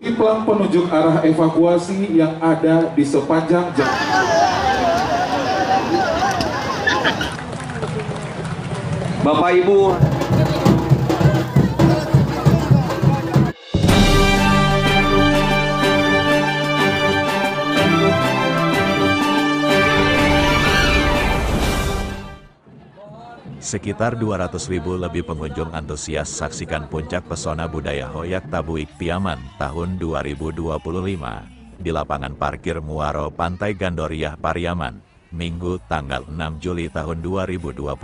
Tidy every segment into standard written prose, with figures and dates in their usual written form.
Pelang penunjuk arah evakuasi yang ada di sepanjang jalan. Bapak Ibu, sekitar 200.000 lebih pengunjung antusias saksikan puncak pesona budaya Hoyak Tabuik Piaman tahun 2025 di lapangan parkir Muaro Pantai Gandoria Pariaman, Minggu tanggal 6 Juli tahun 2025.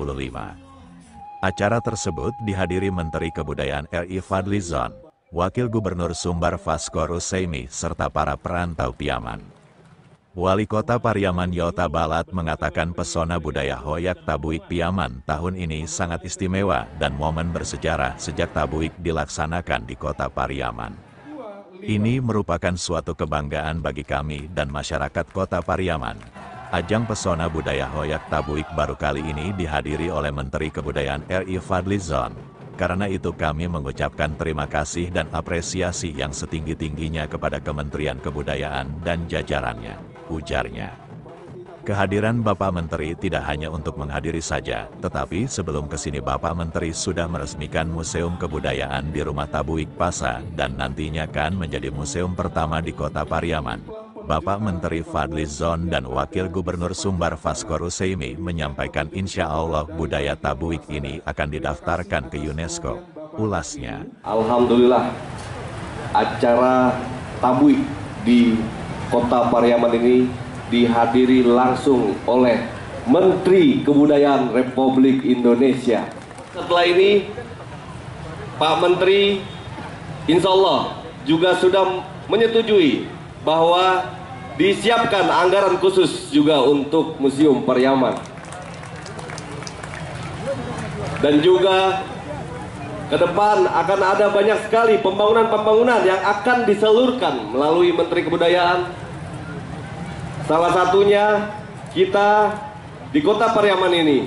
Acara tersebut dihadiri Menteri Kebudayaan RI Fadlizon, Wakil Gubernur Sumbar Vasco Russeimi, serta para perantau Piaman. Wali Kota Pariaman Yota Balat mengatakan pesona budaya Hoyak Tabuik Piaman tahun ini sangat istimewa dan momen bersejarah sejak Tabuik dilaksanakan di Kota Pariaman. Ini merupakan suatu kebanggaan bagi kami dan masyarakat Kota Pariaman. Ajang pesona budaya Hoyak Tabuik baru kali ini dihadiri oleh Menteri Kebudayaan RI Fadlizon. Karena itu kami mengucapkan terima kasih dan apresiasi yang setinggi-tingginya kepada Kementerian Kebudayaan dan jajarannya, ujarnya. Kehadiran Bapak Menteri tidak hanya untuk menghadiri saja, tetapi sebelum kesini Bapak Menteri sudah meresmikan Museum Kebudayaan di Rumah Tabuik Pasa dan nantinya kan menjadi museum pertama di Kota Pariaman. Bapak Menteri Fadlizon dan Wakil Gubernur Sumbar Vasco Russeimi menyampaikan insya Allah budaya Tabuik ini akan didaftarkan ke UNESCO. Ulasnya. Alhamdulillah acara Tabuik di Kota Pariaman ini dihadiri langsung oleh Menteri Kebudayaan Republik Indonesia. Setelah ini Pak Menteri insya Allah juga sudah menyetujui bahwa disiapkan anggaran khusus juga untuk Museum Pariaman. Dan juga ke depan akan ada banyak sekali pembangunan-pembangunan yang akan disalurkan melalui Menteri Kebudayaan. Salah satunya kita di Kota Pariaman ini,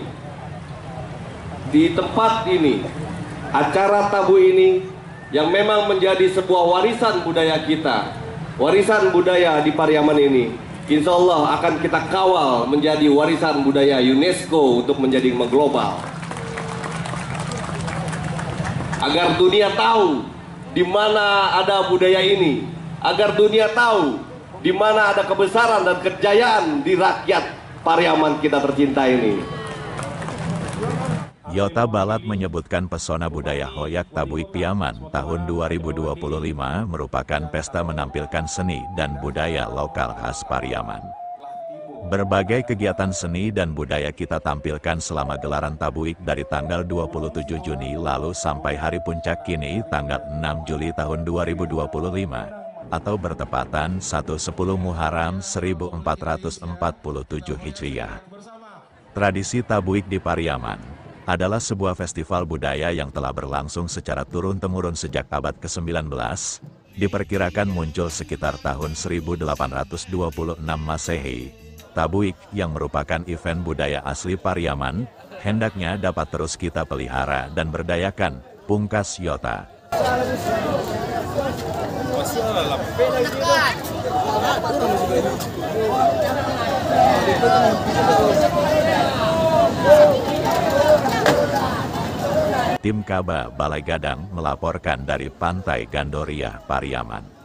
di tempat ini, acara tabu ini yang memang menjadi sebuah warisan budaya kita. Warisan budaya di Pariaman ini, insya Allah akan kita kawal menjadi warisan budaya UNESCO untuk menjadi mengglobal. Agar dunia tahu di mana ada budaya ini, agar dunia tahu di mana ada kebesaran dan kejayaan di rakyat Pariaman kita tercinta ini. Yota Balat menyebutkan pesona budaya Hoyak Tabuik Piaman tahun 2025 merupakan pesta menampilkan seni dan budaya lokal khas Pariaman. Berbagai kegiatan seni dan budaya kita tampilkan selama gelaran Tabuik dari tanggal 27 Juni lalu sampai hari puncak kini tanggal 6 Juli tahun 2025 atau bertepatan 1/10 Muharram 1447 Hijriah. Tradisi Tabuik di Pariaman adalah sebuah festival budaya yang telah berlangsung secara turun-temurun sejak abad ke-19, diperkirakan muncul sekitar tahun 1826 Masehi. Tabuik yang merupakan event budaya asli Pariaman, hendaknya dapat terus kita pelihara dan berdayakan, pungkas Yota. Tim Kaba Balai Gadang melaporkan dari Pantai Gandoria, Pariaman.